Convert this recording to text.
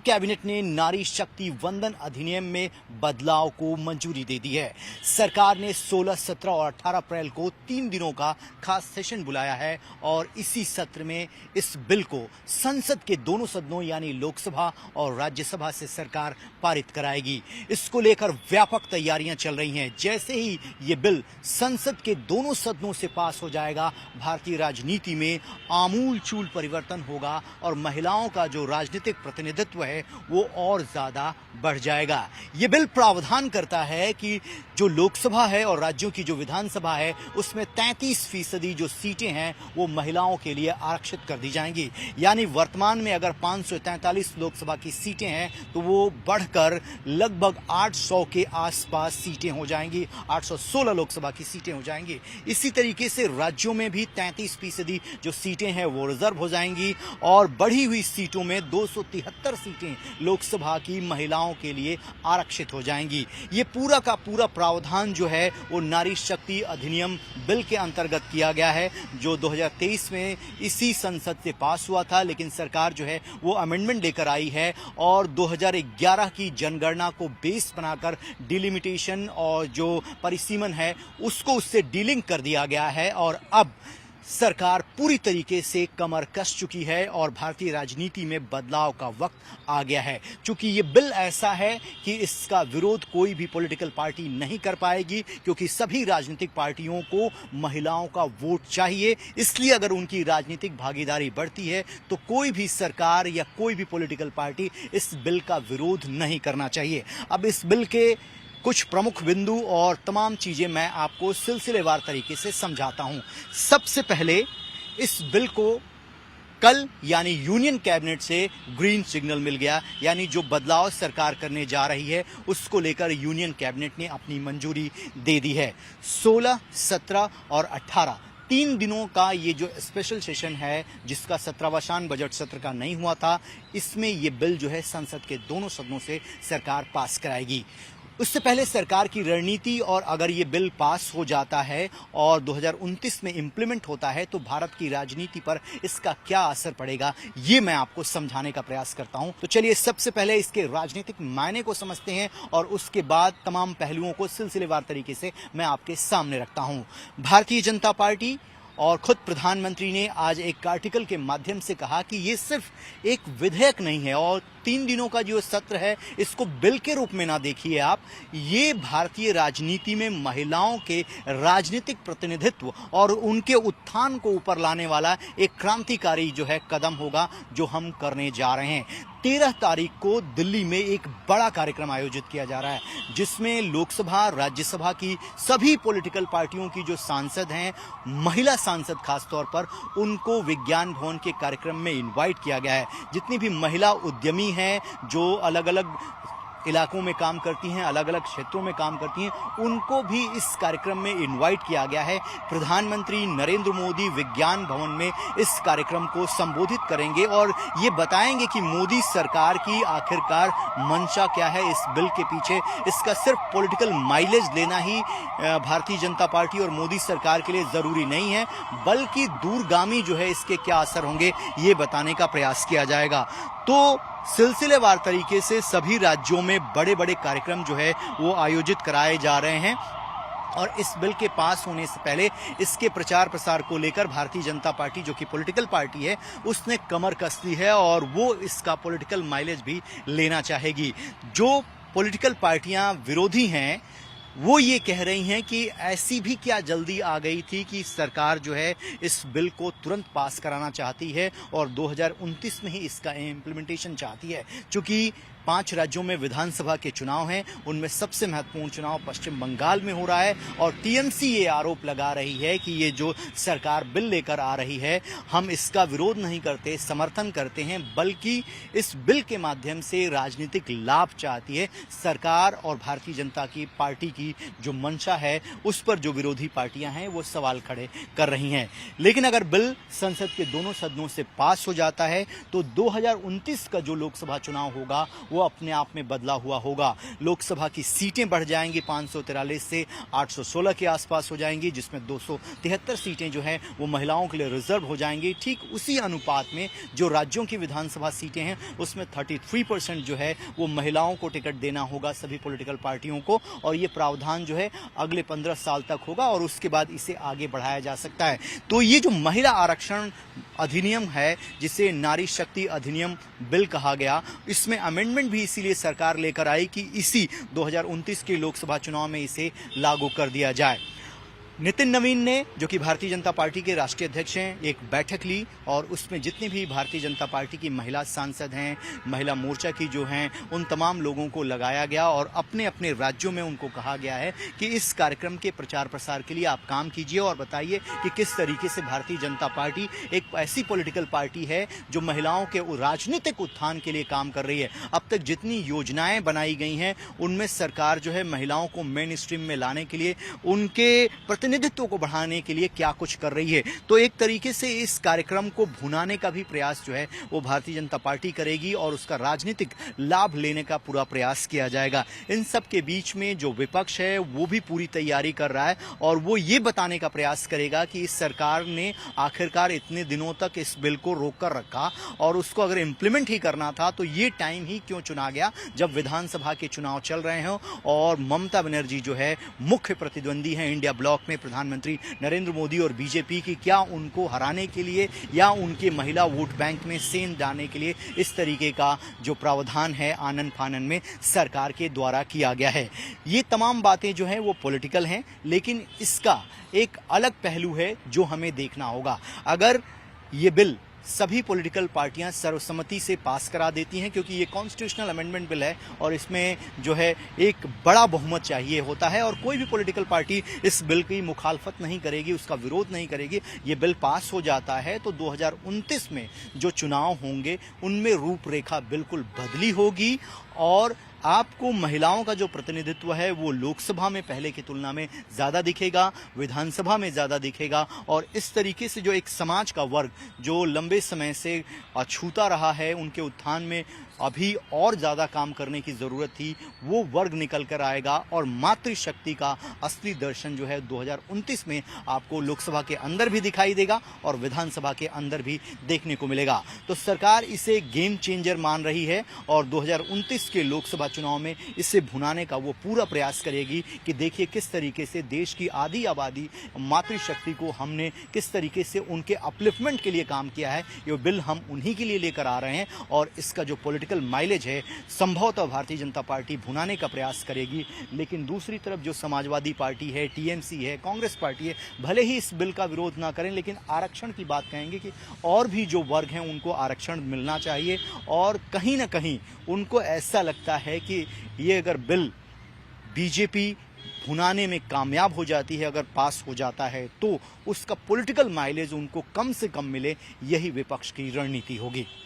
Cabinet ने नारी शक्ति वंदन अधिनियम में बदलाव को मंजूरी दे दी है। सरकार ने 16, 17 और 18 अप्रैल को 3 दिनों का खास सेशन बुलाया है और इसी सत्र में इस बिल को संसद के दोनों सदनों यानी लोकसभा और राज्यसभा से सरकार पारित कराएगी। इसको लेकर व्यापक तैयारियां चल रही हैं। जैसे ही ये बिल संसद के दोनों सदनों से पास हो जाएगा, भारतीय राजनीति में आमूल-चूल परिवर्तन होगा और महिलाओं का जो राजनीतिक प्रतिनिधित्व है वो और ज्यादा बढ़ जाएगा। ये बिल प्रावधान करता है कि जो लोकसभा है और राज्यों की जो विधानसभा है उसमें 33% जो सीटें हैं वो महिलाओं के लिए आरक्षित कर दी जाएंगी। यानी वर्तमान में अगर 543 लोकसभा की सीटें हैं तो वो बढ़कर लगभग 800 के आसपास सीटें हो जाएंगी, 816 लोकसभा की सीटें हो जाएंगी। इसी तरीके से राज्यों में भी 33% जो सीटें हैं वो रिजर्व हो जाएंगी और बढ़ी हुई सीटों में 273 सीटें लोकसभा की महिलाओं के लिए आरक्षित हो जाएंगी। ये पूरा का पूरा प्रावधान जो है वो नारी शक्ति अधिनियम बिल के अंतर्गत किया गया है, जो 2023 में इसी संसद से पास हुआ था, लेकिन सरकार जो है वो अमेंडमेंट लेकर आई है और 2011 की जनगणना को बेस बनाकर डिलिमिटेशन और जो परिसीमन है उसको उससे डीलिंक कर दिया गया है और अब सरकार पूरी तरीके से कमर कस चुकी है और भारतीय राजनीति में बदलाव का वक्त आ गया है। क्योंकि ये बिल ऐसा है कि इसका विरोध कोई भी पॉलिटिकल पार्टी नहीं कर पाएगी, क्योंकि सभी राजनीतिक पार्टियों को महिलाओं का वोट चाहिए। इसलिए अगर उनकी राजनीतिक भागीदारी बढ़ती है तो कोई भी सरकार या कोई भी पॉलिटिकल पार्टी इस बिल का विरोध नहीं करना चाहिए। अब इस बिल के कुछ प्रमुख बिंदु और तमाम चीजें मैं आपको सिलसिलेवार तरीके से समझाता हूं। सबसे पहले इस बिल को कल यानी यूनियन कैबिनेट से ग्रीन सिग्नल मिल गया, यानी जो बदलाव सरकार करने जा रही है उसको लेकर यूनियन कैबिनेट ने अपनी मंजूरी दे दी है। 16, 17 और 18 3 दिनों का ये जो स्पेशल सेशन है जिसका 17वां बजट सत्र का नहीं हुआ था, इसमें ये बिल जो है संसद के दोनों सदनों से सरकार पास कराएगी। उससे पहले सरकार की रणनीति और अगर ये बिल पास हो जाता है और 2029 में इंप्लीमेंट होता है तो भारत की राजनीति पर इसका क्या असर पड़ेगा, ये मैं आपको समझाने का प्रयास करता हूं। तो चलिए सबसे पहले इसके राजनीतिक मायने को समझते हैं और उसके बाद तमाम पहलुओं को सिलसिलेवार तरीके से मैं आपके सामने रखता हूं। भारतीय जनता पार्टी और खुद प्रधानमंत्री ने आज एक आर्टिकल के माध्यम से कहा कि ये सिर्फ एक विधेयक नहीं है और 3 दिनों का जो सत्र है इसको बिल के रूप में ना देखिए आप, ये भारतीय राजनीति में महिलाओं के राजनीतिक प्रतिनिधित्व और उनके उत्थान को ऊपर लाने वाला एक क्रांतिकारी जो है कदम होगा जो हम करने जा रहे हैं। 13 तारीख को दिल्ली में एक बड़ा कार्यक्रम आयोजित किया जा रहा है जिसमें लोकसभा राज्यसभा की सभी पॉलिटिकल पार्टियों की जो सांसद हैं, महिला सांसद खासतौर पर, उनको विज्ञान भवन के कार्यक्रम में इनवाइट किया गया है। जितनी भी महिला उद्यमी हैं जो अलग अलग इलाकों में काम करती हैं, अलग अलग क्षेत्रों में काम करती हैं, उनको भी इस कार्यक्रम में इनवाइट किया गया है। प्रधानमंत्री नरेंद्र मोदी विज्ञान भवन में इस कार्यक्रम को संबोधित करेंगे और ये बताएंगे कि मोदी सरकार की आखिरकार मंशा क्या है इस बिल के पीछे। इसका सिर्फ पॉलिटिकल माइलेज लेना ही भारतीय जनता पार्टी और मोदी सरकार के लिए जरूरी नहीं है, बल्कि दूरगामी जो है इसके क्या असर होंगे ये बताने का प्रयास किया जाएगा। तो सिलसिलेवार तरीके से सभी राज्यों में बड़े बड़े कार्यक्रम जो है वो आयोजित कराए जा रहे हैं और इस बिल के पास होने से पहले इसके प्रचार प्रसार को लेकर भारतीय जनता पार्टी जो कि पॉलिटिकल पार्टी है उसने कमर कस ली है और वो इसका पॉलिटिकल माइलेज भी लेना चाहेगी। जो पॉलिटिकल पार्टियां विरोधी हैं वो ये कह रही हैं कि ऐसी भी क्या जल्दी आ गई थी कि सरकार जो है इस बिल को तुरंत पास कराना चाहती है और 2029 में ही इसका इम्प्लीमेंटेशन चाहती है। चूंकि 5 राज्यों में विधानसभा के चुनाव हैं, उनमें सबसे महत्वपूर्ण चुनाव पश्चिम बंगाल में हो रहा है और टीएमसी ये आरोप लगा रही है कि ये जो सरकार बिल लेकर आ रही है हम इसका विरोध नहीं करते, समर्थन करते हैं, बल्कि इस बिल के माध्यम से राजनीतिक लाभ चाहती है। सरकार और भारतीय जनता की पार्टी की जो मंशा है उस पर जो विरोधी पार्टियां हैं वो सवाल खड़े कर रही हैं। लेकिन अगर बिल संसद के दोनों सदनों से पास हो जाता है तो 2029 का जो लोकसभा चुनाव होगा वो अपने आप में बदला हुआ होगा। लोकसभा की सीटें बढ़ जाएंगी, 543 से 816 के आसपास हो जाएंगी, जिसमें 273 सीटें जो हैं वो महिलाओं के लिए रिजर्व हो जाएंगी। ठीक उसी अनुपात में जो राज्यों की विधानसभा सीटें हैं उसमें 33% जो है वो महिलाओं को टिकट देना होगा सभी पॉलिटिकल पार्टियों को, और ये प्रावधान जो है अगले 15 साल तक होगा और उसके बाद इसे आगे बढ़ाया जा सकता है। तो ये जो महिला आरक्षण अधिनियम है, जिसे नारी शक्ति अधिनियम बिल कहा गया, इसमें अमेंडमेंट भी इसीलिए सरकार लेकर आई कि इसी 2029 के लोकसभा चुनाव में इसे लागू कर दिया जाए। नितिन नवीन ने, जो कि भारतीय जनता पार्टी के राष्ट्रीय अध्यक्ष हैं, एक बैठक ली और उसमें जितनी भी भारतीय जनता पार्टी की महिला सांसद हैं, महिला मोर्चा की जो हैं, उन तमाम लोगों को लगाया गया और अपने अपने राज्यों में उनको कहा गया है कि इस कार्यक्रम के प्रचार प्रसार के लिए आप काम कीजिए और बताइए कि किस तरीके से भारतीय जनता पार्टी एक ऐसी पॉलिटिकल पार्टी है जो महिलाओं के राजनीतिक उत्थान के लिए काम कर रही है। अब तक जितनी योजनाएं बनाई गई हैं उनमें सरकार जो है महिलाओं को मेन स्ट्रीम में लाने के लिए, उनके प्रतिनिधित्व को बढ़ाने के लिए क्या कुछ कर रही है। तो एक तरीके से इस कार्यक्रम को भुनाने का भी प्रयास जो है वो भारतीय जनता पार्टी करेगी और उसका राजनीतिक लाभ लेने का पूरा प्रयास किया जाएगा। इन सब के बीच में जो विपक्ष है वो भी पूरी तैयारी कर रहा है और वो ये बताने का प्रयास करेगा कि इस सरकार ने आखिरकार इतने दिनों तक इस बिल को रोक कर रखा और उसको अगर इम्प्लीमेंट ही करना था तो ये टाइम ही क्यों चुना गया जब विधानसभा के चुनाव चल रहे हों और ममता बनर्जी जो है मुख्य प्रतिद्वंदी हैं इंडिया ब्लॉक में प्रधानमंत्री नरेंद्र मोदी और बीजेपी की। क्या उनको हराने के लिए या उनके महिला वोट बैंक में सेंध डालने के लिए इस तरीके का जो प्रावधान है आनन फानन में सरकार के द्वारा किया गया है। ये तमाम बातें जो हैं वो पॉलिटिकल हैं, लेकिन इसका एक अलग पहलू है जो हमें देखना होगा। अगर ये बिल सभी पॉलिटिकल पार्टियां सर्वसम्मति से पास करा देती हैं, क्योंकि ये कॉन्स्टिट्यूशनल अमेंडमेंट बिल है और इसमें जो है एक बड़ा बहुमत चाहिए होता है और कोई भी पॉलिटिकल पार्टी इस बिल की मुखालफत नहीं करेगी, उसका विरोध नहीं करेगी। ये बिल पास हो जाता है तो 2029 में जो चुनाव होंगे उनमें रूपरेखा बिल्कुल बदली होगी और आपको महिलाओं का जो प्रतिनिधित्व है वो लोकसभा में पहले की तुलना में ज़्यादा दिखेगा, विधानसभा में ज़्यादा दिखेगा और इस तरीके से जो एक समाज का वर्ग जो लंबे समय से अछूता रहा है, उनके उत्थान में अभी और ज़्यादा काम करने की ज़रूरत थी, वो वर्ग निकल कर आएगा और मातृशक्ति का असली दर्शन जो है 2029 में आपको लोकसभा के अंदर भी दिखाई देगा और विधानसभा के अंदर भी देखने को मिलेगा। तो सरकार इसे गेम चेंजर मान रही है और 2029 के लोकसभा चुनाव में इसे भुनाने का वो पूरा प्रयास करेगी कि देखिए किस तरीके से देश की आधी आबादी मातृशक्ति को हमने किस तरीके से उनके अपलिफ्टमेंट के लिए काम किया है। ये बिल हम उन्हीं के लिए लेकर आ रहे हैं और इसका जो पॉलिटिकल माइलेज है संभवतः भारतीय जनता पार्टी भुनाने का प्रयास करेगी। लेकिन दूसरी तरफ जो समाजवादी पार्टी है, टीएमसी है, कांग्रेस पार्टी है, भले ही इस बिल का विरोध ना करें लेकिन आरक्षण की बात कहेंगे कि और भी जो वर्ग हैं उनको आरक्षण मिलना चाहिए और कहीं ना कहीं उनको ऐसा लगता है कि ये अगर बिल बीजेपी भुनाने में कामयाब हो जाती है, अगर पास हो जाता है तो उसका पॉलिटिकल माइलेज उनको कम से कम मिले, यही विपक्ष की रणनीति होगी।